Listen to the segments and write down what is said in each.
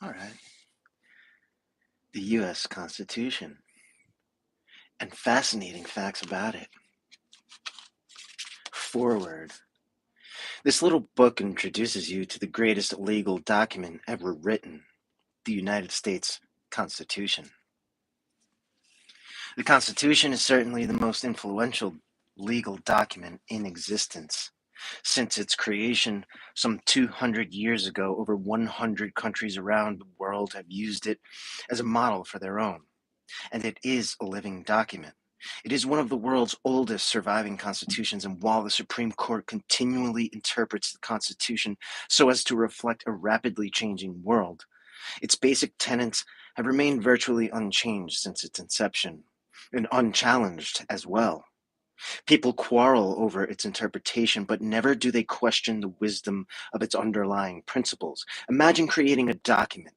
All right. The U.S. Constitution and fascinating facts about it. Forward. This little book introduces you to the greatest legal document ever written, the United States Constitution. The Constitution is certainly the most influential legal document in existence. Since its creation some 200 years ago, over 100 countries around the world have used it as a model for their own. And it is a living document. It is one of the world's oldest surviving constitutions, and while the Supreme Court continually interprets the Constitution so as to reflect a rapidly changing world, its basic tenets have remained virtually unchanged since its inception, and unchallenged as well. People quarrel over its interpretation, but never do they question the wisdom of its underlying principles. Imagine creating a document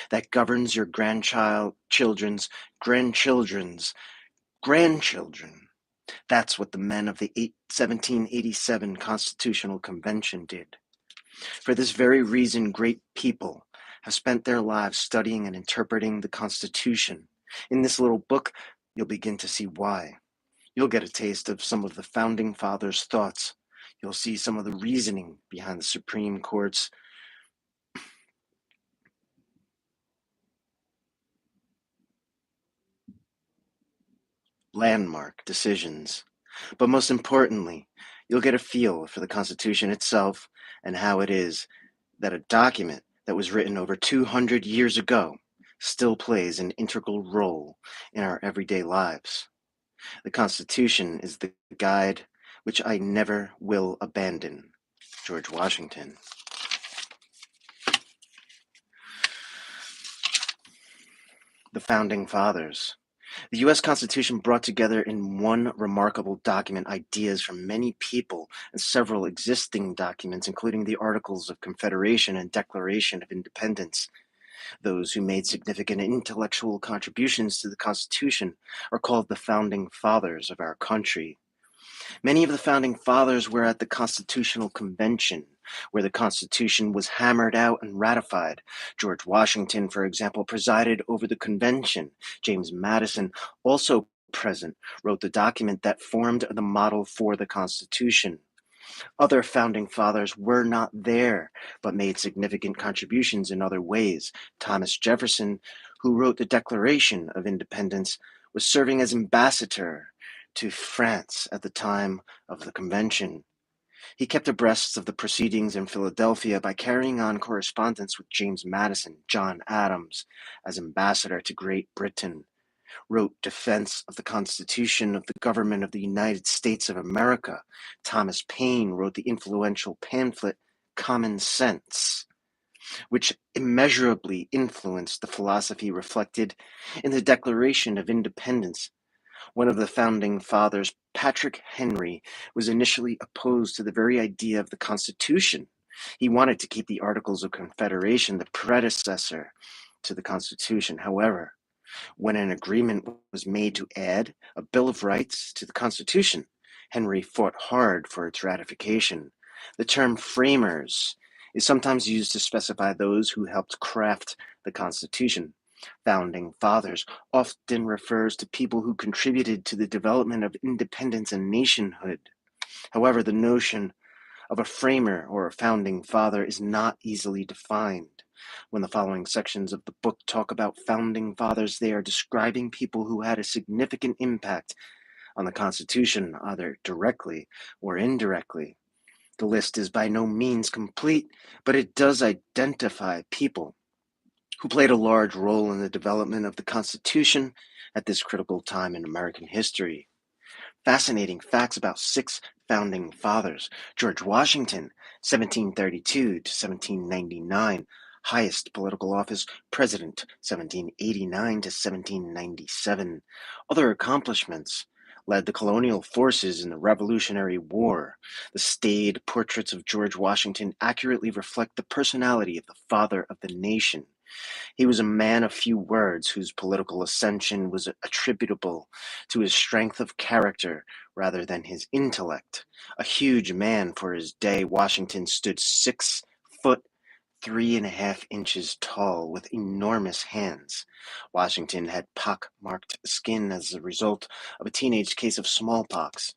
that governs your grandchildren's grandchildren's grandchildren. That's what the men of the 1787 Constitutional Convention did. For this very reason, great people have spent their lives studying and interpreting the Constitution. In this little book, you'll begin to see why. You'll get a taste of some of the Founding Fathers' thoughts. You'll see some of the reasoning behind the Supreme Court's landmark decisions. But most importantly, you'll get a feel for the Constitution itself and how it is that a document that was written over 200 years ago still plays an integral role in our everyday lives. The Constitution is the guide which I never will abandon. George Washington. The Founding Fathers. The U.S. Constitution brought together in one remarkable document ideas from many people and several existing documents, including the Articles of Confederation and Declaration of Independence. Those who made significant intellectual contributions to the Constitution are called the Founding Fathers of our country. Many of the Founding Fathers were at the Constitutional Convention, where the Constitution was hammered out and ratified. George Washington, for example, presided over the convention. James Madison, also present, wrote the document that formed the model for the Constitution. Other Founding Fathers were not there, but made significant contributions in other ways. Thomas Jefferson, who wrote the Declaration of Independence, was serving as ambassador to France at the time of the convention. He kept abreast of the proceedings in Philadelphia by carrying on correspondence with James Madison. John Adams, as ambassador to Great Britain, wrote Defense of the Constitution of the Government of the United States of America. Thomas Paine wrote the influential pamphlet Common Sense, which immeasurably influenced the philosophy reflected in the Declaration of Independence. One of the Founding Fathers, Patrick Henry, was initially opposed to the very idea of the Constitution. He wanted to keep the Articles of Confederation, the predecessor to the Constitution. However, when an agreement was made to add a Bill of Rights to the Constitution, Henry fought hard for its ratification. The term framers is sometimes used to specify those who helped craft the Constitution. Founding Fathers often refers to people who contributed to the development of independence and nationhood. However, the notion of a framer or a founding father is not easily defined. When the following sections of the book talk about founding fathers, they are describing people who had a significant impact on the Constitution, either directly or indirectly. The list is by no means complete, but it does identify people who played a large role in the development of the Constitution at this critical time in American history. Fascinating facts about 6 Founding Fathers. George Washington, 1732 to 1799, highest political office, President, 1789 to 1797. Other accomplishments: led the colonial forces in the Revolutionary War. The staid portraits of George Washington accurately reflect the personality of the father of the nation. He was a man of few words whose political ascension was attributable to his strength of character rather than his intellect. A huge man for his day, Washington stood 6 foot 3.5 inches tall with enormous hands. Washington had pock-marked skin as a result of a teenage case of smallpox.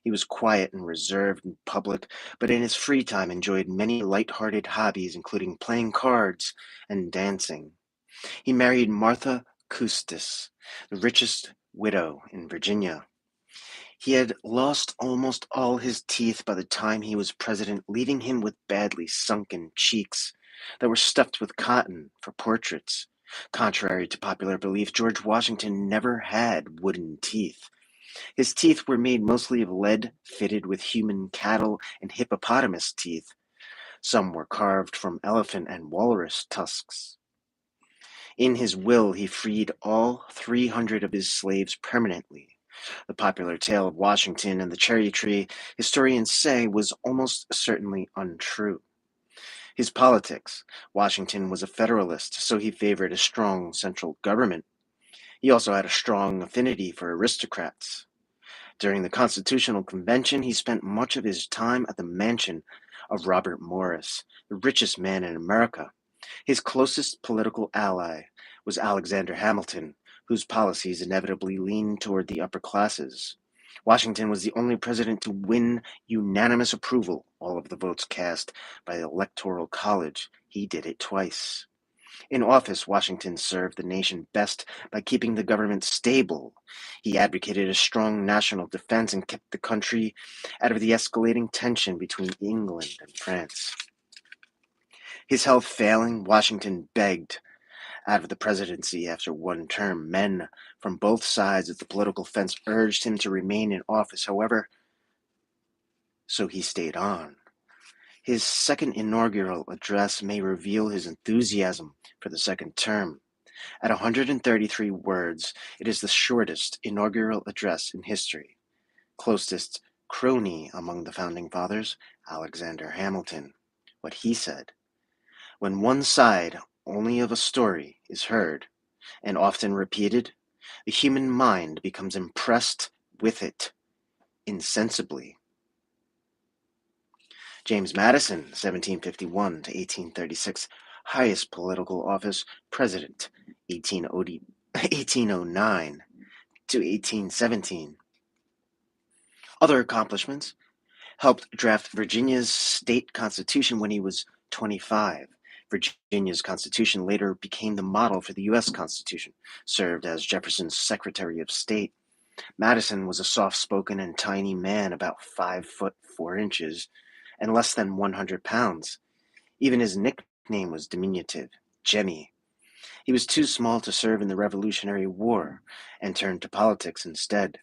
He was quiet and reserved in public, but in his free time enjoyed many light-hearted hobbies, including playing cards and dancing. He married Martha Custis, the richest widow in Virginia. He had lost almost all his teeth by the time he was president, leaving him with badly sunken cheeks that were stuffed with cotton for portraits. Contrary to popular belief, George Washington never had wooden teeth. His teeth were made mostly of lead, fitted with human cattle and hippopotamus teeth. Some were carved from elephant and walrus tusks. In his will, he freed all 300 of his slaves permanently. The popular tale of Washington and the cherry tree, historians say, was almost certainly untrue. His politics. Washington was a Federalist, so he favored a strong central government. He also had a strong affinity for aristocrats. During the Constitutional Convention, he spent much of his time at the mansion of Robert Morris, the richest man in America. His closest political ally was Alexander Hamilton, whose policies inevitably leaned toward the upper classes. Washington was the only president to win unanimous approval, all of the votes cast by the Electoral College. He did it twice. In office, Washington served the nation best by keeping the government stable. He advocated a strong national defense and kept the country out of the escalating tension between England and France. His health failing, Washington begged out of the presidency after one term. Men from both sides of the political fence urged him to remain in office, however, so he stayed on. His second inaugural address may reveal his enthusiasm for the second term. At 133 words, it is the shortest inaugural address in history. Closest crony among the Founding Fathers, Alexander Hamilton. What he said: "When one side only of a story is heard, and often repeated, the human mind becomes impressed with it insensibly." James Madison, 1751 to 1836, highest political office, president, 1809 to 1817. Other accomplishments: helped draft Virginia's state constitution when he was 25. Virginia's constitution later became the model for the U.S. Constitution, served as Jefferson's Secretary of State. Madison was a soft-spoken and tiny man, about 5'4" and less than 100 pounds. Even his nickname was diminutive, Jemmy. He was too small to serve in the Revolutionary War and turned to politics instead.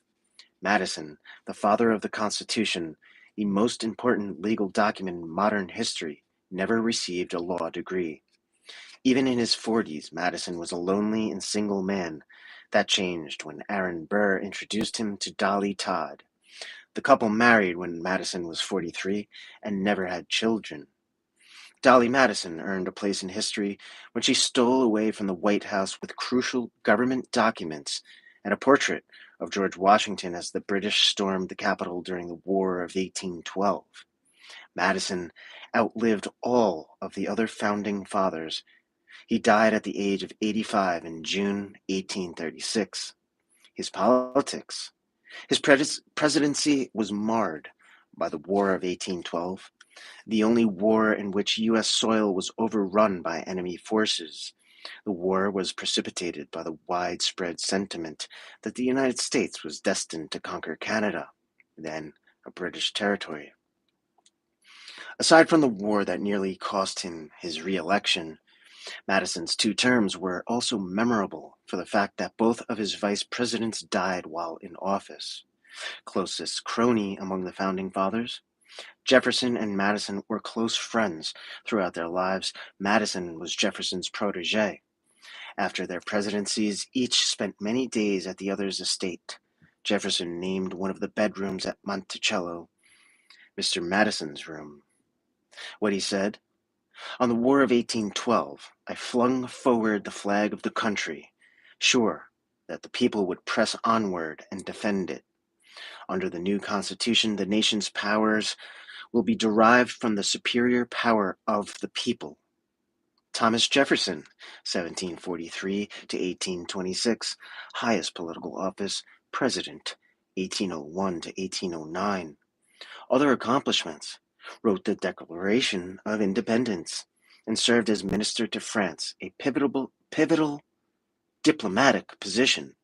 Madison, the father of the Constitution, the most important legal document in modern history, never received a law degree. Even in his 40s, Madison was a lonely and single man. That changed when Aaron Burr introduced him to Dolly Todd. The couple married when Madison was 43 and never had children. Dolly Madison earned a place in history when she stole away from the White House with crucial government documents and a portrait of George Washington as the British stormed the Capitol during the War of 1812. Madison outlived all of the other founding fathers. He died at the age of 85 in June 1836. His politics. His presidency was marred by the War of 1812, the only war in which U.S. soil was overrun by enemy forces. The war was precipitated by the widespread sentiment that the United States was destined to conquer Canada, then a British territory. Aside from the war that nearly cost him his re-election, Madison's 2 terms were also memorable for the fact that both of his vice presidents died while in office. Closest crony among the Founding Fathers. Jefferson and Madison were close friends throughout their lives. Madison was Jefferson's protege. After their presidencies, each spent many days at the other's estate. Jefferson named one of the bedrooms at Monticello Mr. Madison's room. What he said: "On the War of 1812, I flung forward the flag of the country, sure that the people would press onward and defend it. Under the new Constitution, the nation's powers will be derived from the superior power of the people. Thomas Jefferson, 1743 to 1826, highest political office, President, 1801 to 1809. Other accomplishments: wrote the Declaration of Independence and served as minister to France, a pivotal diplomatic position.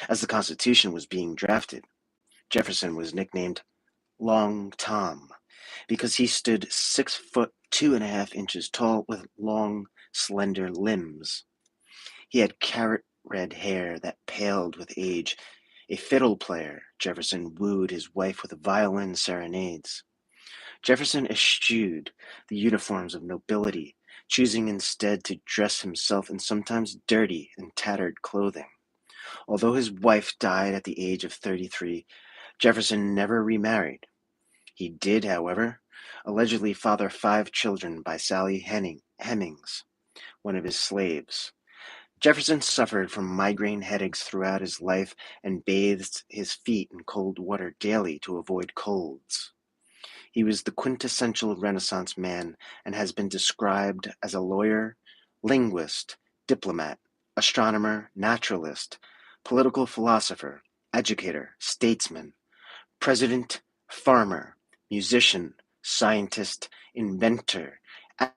As the Constitution was being drafted, Jefferson was nicknamed Long Tom because he stood 6 foot 2.5 inches tall with long, slender limbs. He had carrot red hair that paled with age. A fiddle player, Jefferson wooed his wife with violin serenades. Jefferson eschewed the uniforms of nobility, choosing instead to dress himself in sometimes dirty and tattered clothing. Although his wife died at the age of 33, Jefferson never remarried. He did, however, allegedly father 5 children by Sally Hemings, one of his slaves. Jefferson suffered from migraine headaches throughout his life and bathed his feet in cold water daily to avoid colds. He was the quintessential Renaissance man and has been described as a lawyer, linguist, diplomat, astronomer, naturalist, political philosopher, educator, statesman, president, farmer, musician, scientist, inventor,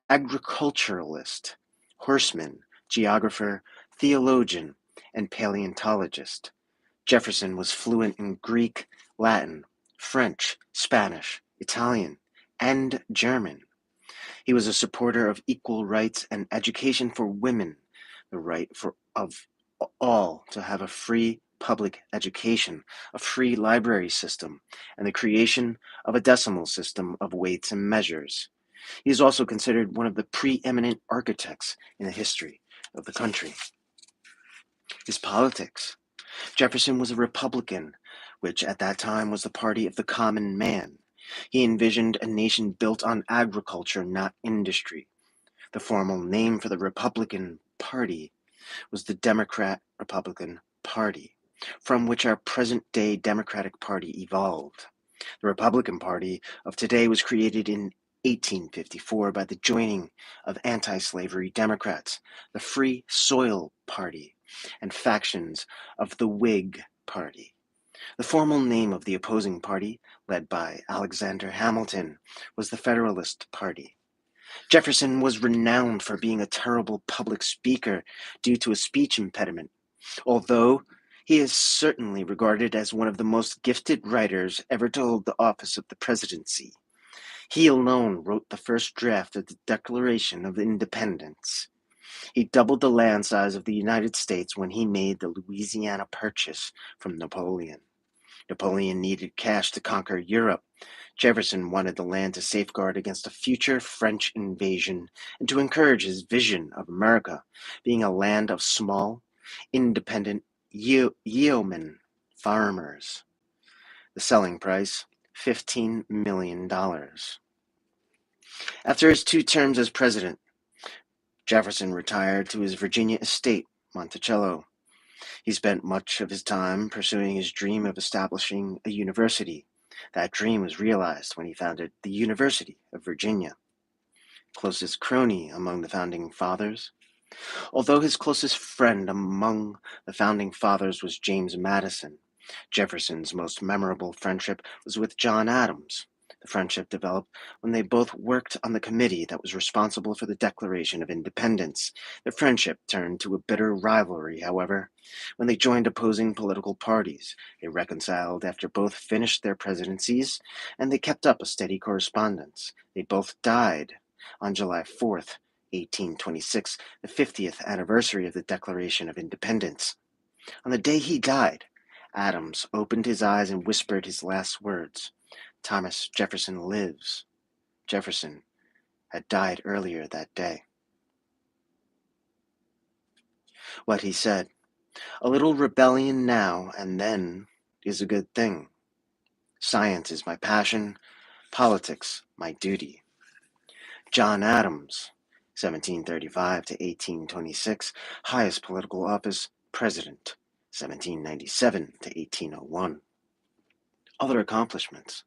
agriculturalist, horseman, geographer, theologian, and paleontologist. Jefferson was fluent in Greek, Latin, French, Spanish, Italian, and German. He was a supporter of equal rights and education for women, the right of all to have a free public education, a free library system, and the creation of a decimal system of weights and measures. He is also considered one of the preeminent architects in the history of the country. His politics. Jefferson was a Republican, which at that time was the party of the common man. He envisioned a nation built on agriculture, not industry. The formal name for the Republican Party was the Democrat-Republican Party, from which our present-day Democratic Party evolved. The Republican Party of today was created in 1854 by the joining of anti-slavery Democrats, the Free Soil Party, and factions of the Whig Party. The formal name of the opposing party, led by Alexander Hamilton, was the Federalist Party. Jefferson was renowned for being a terrible public speaker due to a speech impediment, although he is certainly regarded as one of the most gifted writers ever to hold the office of the presidency. He alone wrote the first draft of the Declaration of Independence. He doubled the land size of the United States when he made the Louisiana Purchase from Napoleon. Napoleon needed cash to conquer Europe. Jefferson wanted the land to safeguard against a future French invasion and to encourage his vision of America being a land of small, independent yeomen farmers. The selling price, $15 million. After his 2 terms as president, Jefferson retired to his Virginia estate, Monticello. He spent much of his time pursuing his dream of establishing a university. That dream was realized when he founded the University of Virginia. Closest crony among the founding fathers. Although his closest friend among the founding fathers was James Madison, Jefferson's most memorable friendship was with John Adams. The friendship developed when they both worked on the committee that was responsible for the Declaration of Independence. Their friendship turned to a bitter rivalry, however, when they joined opposing political parties. They reconciled after both finished their presidencies, and they kept up a steady correspondence. They both died on July 4th, 1826, the 50th anniversary of the Declaration of Independence. On the day he died, Adams opened his eyes and whispered his last words. Thomas Jefferson lives. Jefferson had died earlier that day. What he said, a little rebellion now and then is a good thing. Science is my passion, politics my duty. John Adams, 1735 to 1826, highest political office, president, 1797 to 1801. Other accomplishments.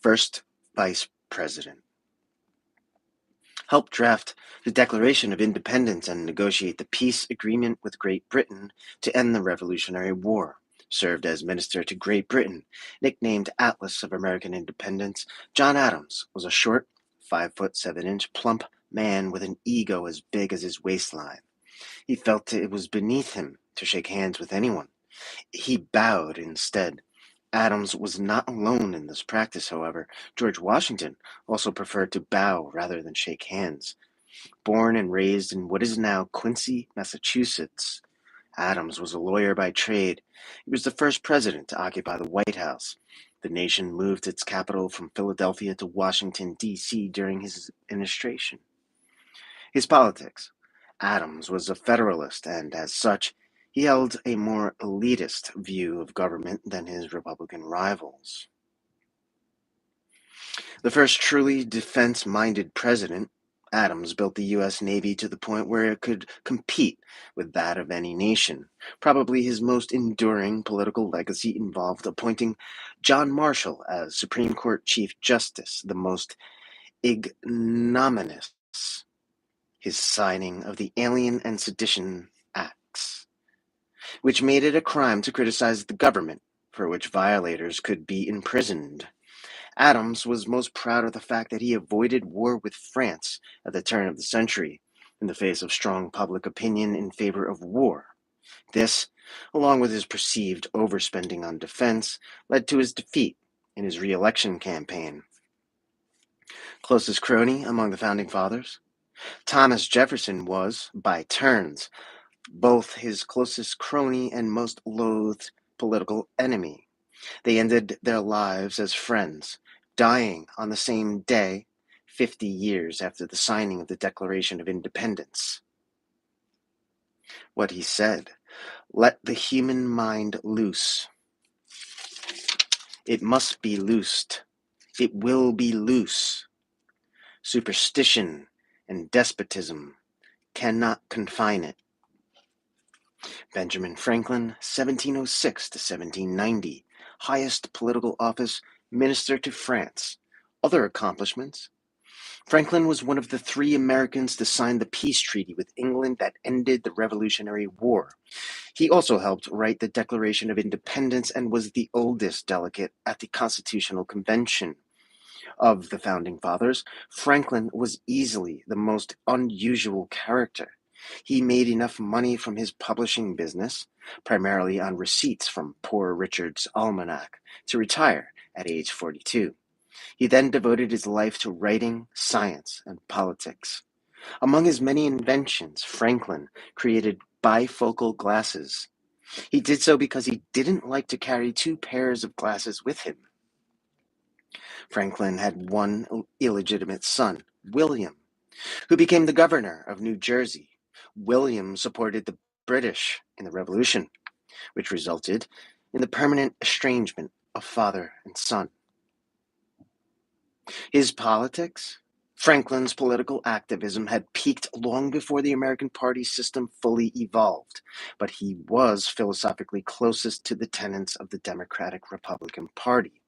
first vice president, helped draft the Declaration of Independence and negotiate the peace agreement with Great Britain to end the Revolutionary War, served as minister to Great Britain. Nicknamed Atlas of American Independence, John Adams was a short, 5'7" plump man with an ego as big as his waistline. He felt it was beneath him to shake hands with anyone. He bowed instead. Adams was not alone in this practice, however. George Washington also preferred to bow rather than shake hands. Born and raised in what is now Quincy, Massachusetts, Adams was a lawyer by trade. He was the first president to occupy the White House. The nation moved its capital from Philadelphia to Washington, D.C. during his administration. His politics. Adams was a Federalist, and as such, he held a more elitist view of government than his Republican rivals. The first truly defense-minded president, Adams built the U.S. Navy to the point where it could compete with that of any nation. Probably his most enduring political legacy involved appointing John Marshall as Supreme Court Chief Justice, the most ignominious, his signing of the Alien and Sedition Acts, which made it a crime to criticize the government, for which violators could be imprisoned. Adams was most proud of the fact that he avoided war with France at the turn of the century, in the face of strong public opinion in favor of war. This, along with his perceived overspending on defense, led to his defeat in his re-election campaign. Closest crony among the Founding Fathers? Thomas Jefferson was, by turns, both his closest crony and most loathed political enemy. They ended their lives as friends, dying on the same day, 50 years after the signing of the Declaration of Independence. What he said, "Let the human mind loose. It must be loosed. It will be loose. Superstition and despotism cannot confine it." Benjamin Franklin, 1706 to 1790, highest political office, minister to France. Other accomplishments. Franklin was one of the 3 Americans to sign the peace treaty with England that ended the Revolutionary War. He also helped write the Declaration of Independence and was the oldest delegate at the Constitutional Convention. Of the Founding Fathers, Franklin was easily the most unusual character. He made enough money from his publishing business, primarily on receipts from Poor Richard's Almanac, to retire at age 42. He then devoted his life to writing, science, and politics. Among his many inventions, Franklin created bifocal glasses. He did so because he didn't like to carry 2 pairs of glasses with him. Franklin had one illegitimate son, William, who became the governor of New Jersey. William supported the British in the Revolution, which resulted in the permanent estrangement of father and son. His politics? Franklin's political activism had peaked long before the American party system fully evolved, but he was philosophically closest to the tenets of the Democratic-Republican Party.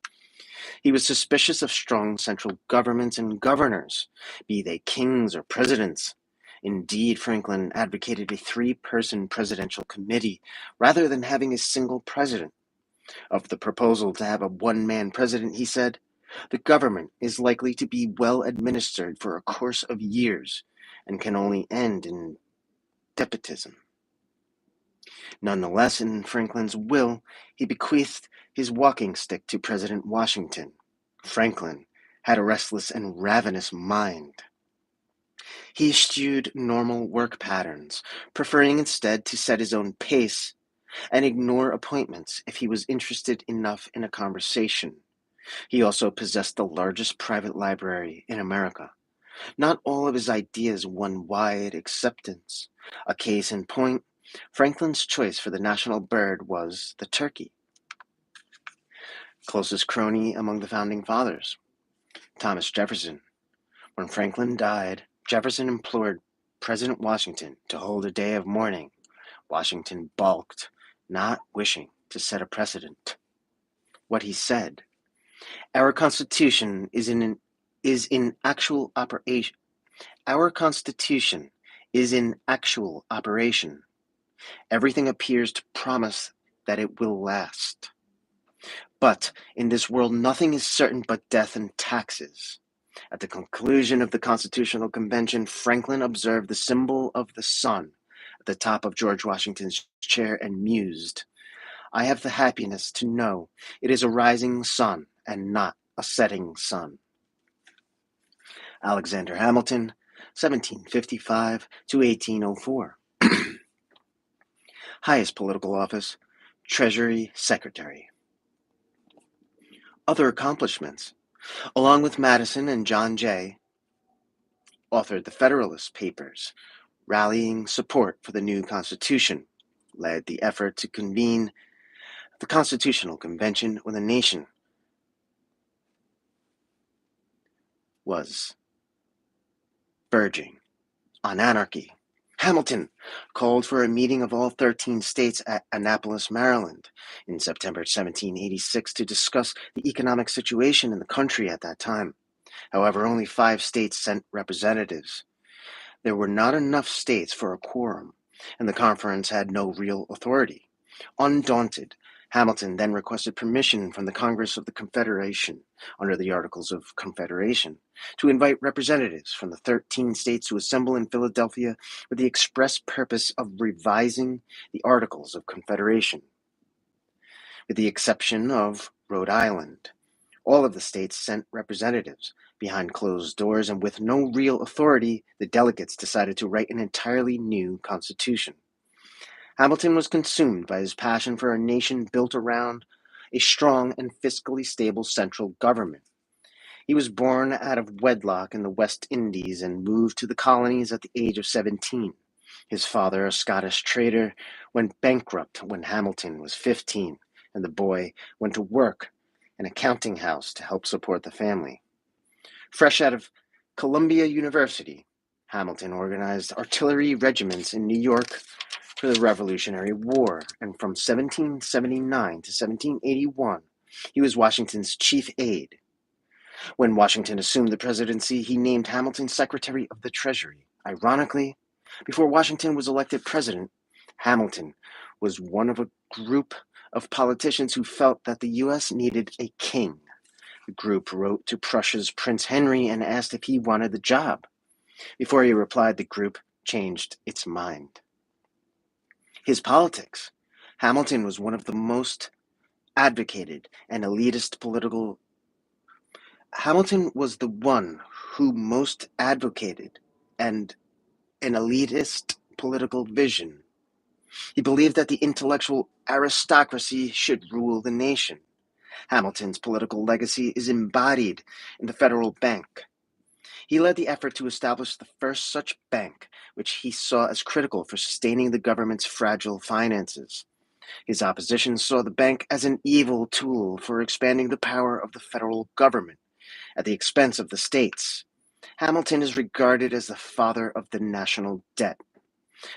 He was suspicious of strong central governments and governors, be they kings or presidents. Indeed, Franklin advocated a 3-person presidential committee rather than having a single president. Of the proposal to have a one-man president, he said, "The government is likely to be well administered for a course of years and can only end in despotism." Nonetheless, in Franklin's will, he bequeathed his walking stick to President Washington. Franklin had a restless and ravenous mind. He eschewed normal work patterns, preferring instead to set his own pace and ignore appointments if he was interested enough in a conversation. He also possessed the largest private library in America. Not all of his ideas won wide acceptance. A case in point, Franklin's choice for the national bird was the turkey. Closest crony among the Founding Fathers, Thomas Jefferson. When Franklin died, Jefferson implored President Washington to hold a day of mourning. Washington balked, not wishing to set a precedent. What he said, Our Constitution is in actual operation. Our Constitution is in actual operation. Everything appears to promise that it will last. But in this world, nothing is certain but death and taxes. At the conclusion of the Constitutional Convention, Franklin observed the symbol of the sun at the top of George Washington's chair and mused, "I have the happiness to know it is a rising sun and not a setting sun." Alexander Hamilton, 1755 to 1804. Highest political office, Treasury Secretary. Other accomplishments. Along with Madison and John Jay, authored the Federalist Papers, rallying support for the new Constitution, led the effort to convene the Constitutional Convention when the nation was verging on anarchy. Hamilton called for a meeting of all 13 states at Annapolis, Maryland, in September 1786 to discuss the economic situation in the country at that time. However, only 5 states sent representatives. There were not enough states for a quorum, and the conference had no real authority. Undaunted, Hamilton then requested permission from the Congress of the Confederation, under the Articles of Confederation, to invite representatives from the 13 states to assemble in Philadelphia with the express purpose of revising the Articles of Confederation. With the exception of Rhode Island, all of the states sent representatives. Behind closed doors and with no real authority, the delegates decided to write an entirely new constitution. Hamilton was consumed by his passion for a nation built around a strong and fiscally stable central government. He was born out of wedlock in the West Indies and moved to the colonies at the age of 17. His father, a Scottish trader, went bankrupt when Hamilton was 15, and the boy went to work in a counting house to help support the family. Fresh out of Columbia University, Hamilton organized artillery regiments in New York for the Revolutionary War, and from 1779 to 1781, he was Washington's chief aide. When Washington assumed the presidency, he named Hamilton Secretary of the Treasury. Ironically, before Washington was elected president, Hamilton was one of a group of politicians who felt that the U.S. needed a king. The group wrote to Prussia's Prince Henry and asked if he wanted the job. Before he replied, the group changed its mind. His politics. Hamilton was one of the most advocated and elitist political. Hamilton was the one who most advocated and an elitist political vision. He believed that the intellectual aristocracy should rule the nation. Hamilton's political legacy is embodied in the Federal Bank. He led the effort to establish the first such bank, which he saw as critical for sustaining the government's fragile finances. His opposition saw the bank as an evil tool for expanding the power of the federal government at the expense of the states. Hamilton is regarded as the father of the national debt,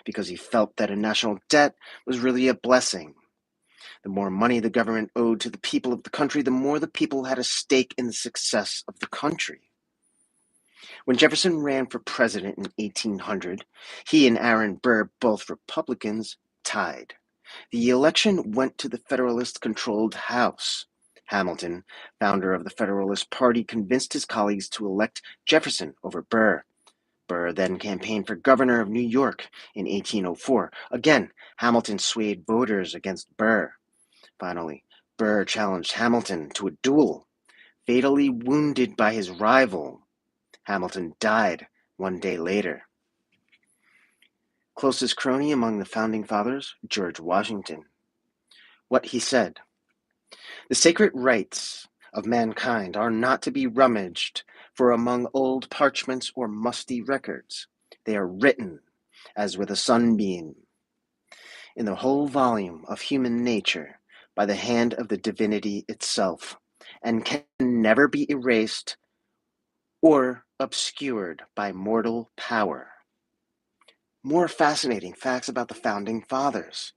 because he felt that a national debt was really a blessing. The more money the government owed to the people of the country, the more the people had a stake in the success of the country. When Jefferson ran for president in 1800, he and Aaron Burr, both Republicans, tied. The election went to the Federalist-controlled House. Hamilton, founder of the Federalist Party, convinced his colleagues to elect Jefferson over Burr. Burr then campaigned for governor of New York in 1804. Again, Hamilton swayed voters against Burr. Finally, Burr challenged Hamilton to a duel. Fatally wounded by his rival, Hamilton died 1 day later. Closest crony among the Founding Fathers, George Washington. What he said: "The sacred rights of mankind are not to be rummaged for among old parchments or musty records. They are written, as with a sunbeam, in the whole volume of human nature, by the hand of the divinity itself, and can never be erased or obscured by mortal power." More fascinating facts about the Founding Fathers.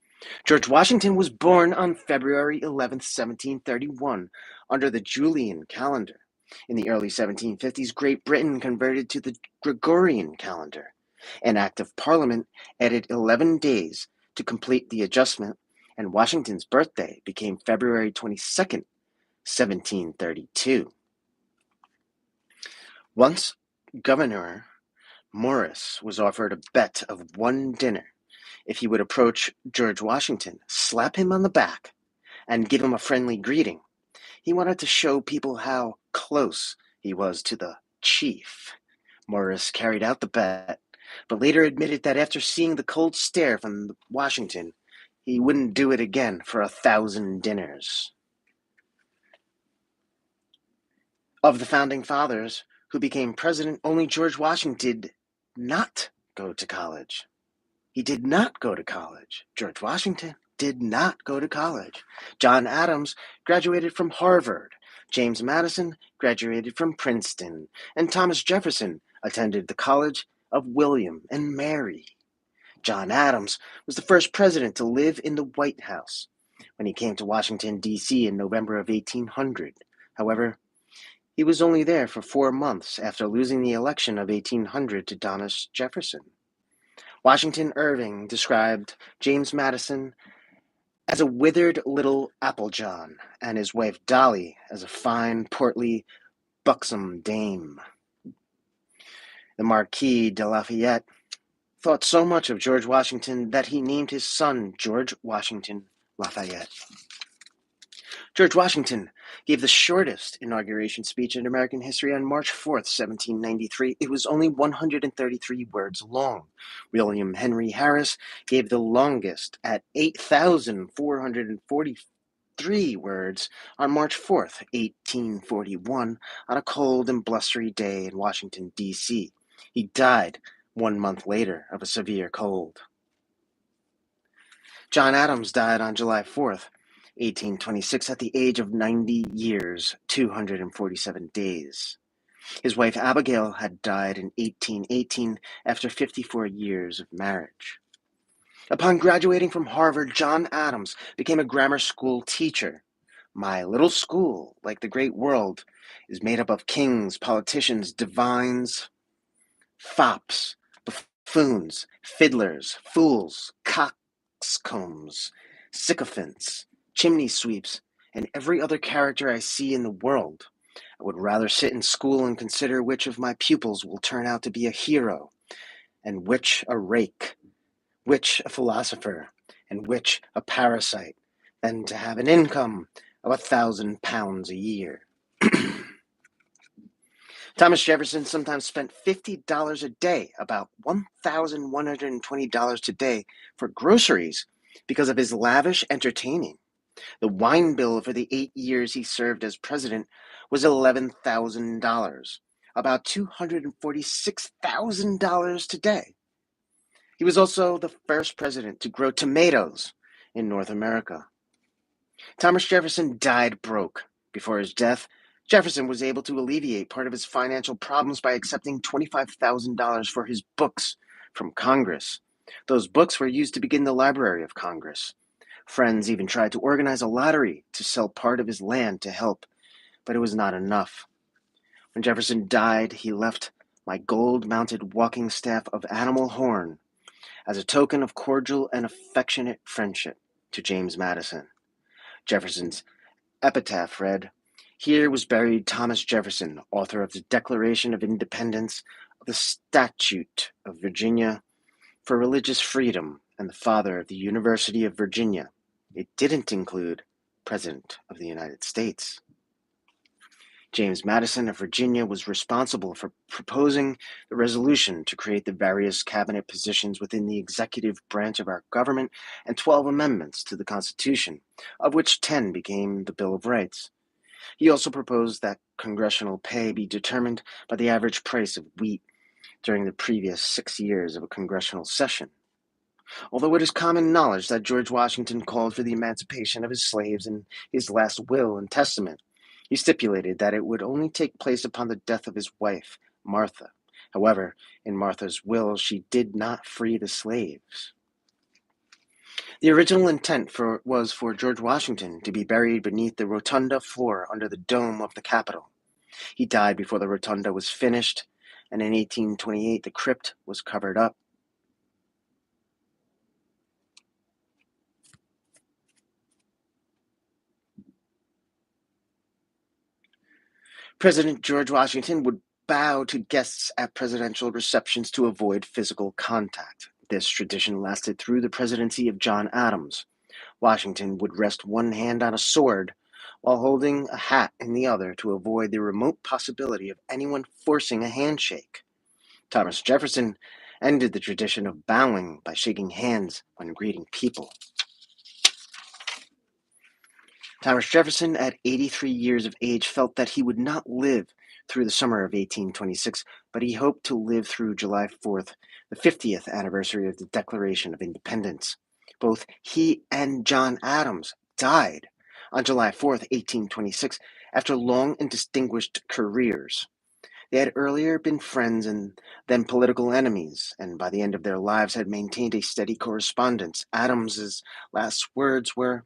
George Washington was born on February 11, 1731, under the Julian calendar. In the early 1750s, Great Britain converted to the Gregorian calendar. An act of Parliament added 11 days to complete the adjustment, and Washington's birthday became February 22nd, 1732. Once Governor Morris was offered a bet of one dinner if he would approach George Washington, slap him on the back, and give him a friendly greeting. He wanted to show people how close he was to the chief. Morris carried out the bet, but later admitted that after seeing the cold stare from Washington, he wouldn't do it again for 1,000 dinners. Of the Founding Fathers who became president, only George Washington did not go to college. He did not go to college. George Washington did not go to college. John Adams graduated from Harvard. James Madison graduated from Princeton. And Thomas Jefferson attended the College of William and Mary. John Adams was the first president to live in the White House when he came to Washington, D.C. in November of 1800. However, he was only there for 4 months after losing the election of 1800 to Thomas Jefferson. Washington Irving described James Madison as a withered little Applejohn, and his wife Dolly as a fine, portly, buxom dame. The Marquis de Lafayette thought so much of George Washington that he named his son George Washington Lafayette. George Washington gave the shortest inauguration speech in American history on March 4th, 1793. It was only 133 words long. William Henry Harris gave the longest at 8,443 words on March 4th, 1841, on a cold and blustery day in Washington, D.C. He died 1 month later of a severe cold. John Adams died on July 4th, 1826, at the age of 90 years, 247 days. His wife Abigail had died in 1818 after 54 years of marriage. Upon graduating from Harvard, John Adams became a grammar school teacher. My little school, like the great world, is made up of kings, politicians, divines, fops, buffoons, fiddlers, fools, coxcombs, sycophants, chimney sweeps, and every other character I see in the world. I would rather sit in school and consider which of my pupils will turn out to be a hero, and which a rake, which a philosopher, and which a parasite, than to have an income of £1,000 a year. Thomas Jefferson sometimes spent $50 a day, about $1,120 today, for groceries because of his lavish entertaining. The wine bill for the 8 years he served as president was $11,000, about $246,000 today. He was also the first president to grow tomatoes in North America. Thomas Jefferson died broke. Before his death, Jefferson was able to alleviate part of his financial problems by accepting $25,000 for his books from Congress. Those books were used to begin the Library of Congress. Friends even tried to organize a lottery to sell part of his land to help, but it was not enough. When Jefferson died, he left my gold-mounted walking staff of animal horn as a token of cordial and affectionate friendship to James Madison. Jefferson's epitaph read, "Here was buried Thomas Jefferson, author of the Declaration of Independence, of the Statute of Virginia for religious freedom, and the father of the University of Virginia." It didn't include President of the United States. James Madison of Virginia was responsible for proposing the resolution to create the various cabinet positions within the executive branch of our government and 12 amendments to the Constitution, of which 10 became the Bill of Rights. He also proposed that congressional pay be determined by the average price of wheat during the previous 6 years of a congressional session. Although it is common knowledge that George Washington called for the emancipation of his slaves in his last will and testament, he stipulated that it would only take place upon the death of his wife, Martha. However, in Martha's will, she did not free the slaves. The original intent was for George Washington to be buried beneath the rotunda floor under the dome of the Capitol. He died before the rotunda was finished, and in 1828 the crypt was covered up. President George Washington would bow to guests at presidential receptions to avoid physical contact. This tradition lasted through the presidency of John Adams. Washington would rest one hand on a sword while holding a hat in the other to avoid the remote possibility of anyone forcing a handshake. Thomas Jefferson ended the tradition of bowing by shaking hands when greeting people. Thomas Jefferson, at 83 years of age, felt that he would not live through the summer of 1826, but he hoped to live through July 4th, the 50th anniversary of the Declaration of Independence. Both he and John Adams died on July 4th, 1826, after long and distinguished careers. They had earlier been friends and then political enemies, and by the end of their lives had maintained a steady correspondence. Adams's last words were,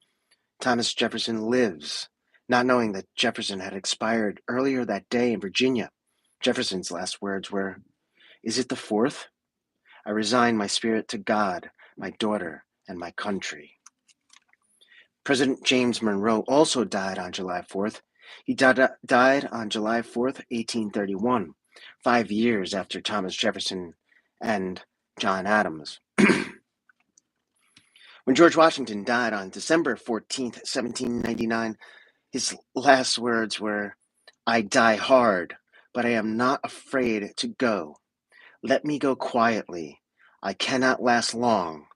"Thomas Jefferson lives," not knowing that Jefferson had expired earlier that day in Virginia. Jefferson's last words were, "Is it the 4th? I resign my spirit to God, my daughter, and my country." President James Monroe also died on July 4th. He died on July 4th, 1831, 5 years after Thomas Jefferson and John Adams. When George Washington died on December 14th, 1799, his last words were, "I die hard, but I am not afraid to go. Let me go quietly. I cannot last long.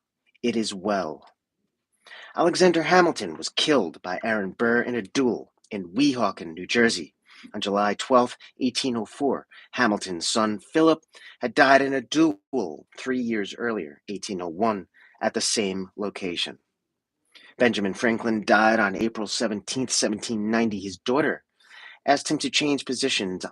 It is well." Alexander Hamilton was killed by Aaron Burr in a duel in Weehawken, New Jersey. On July 12, 1804, Hamilton's son Philip had died in a duel 3 years earlier, 1801, at the same location. Benjamin Franklin died on April 17, 1790. His daughter asked him to change positions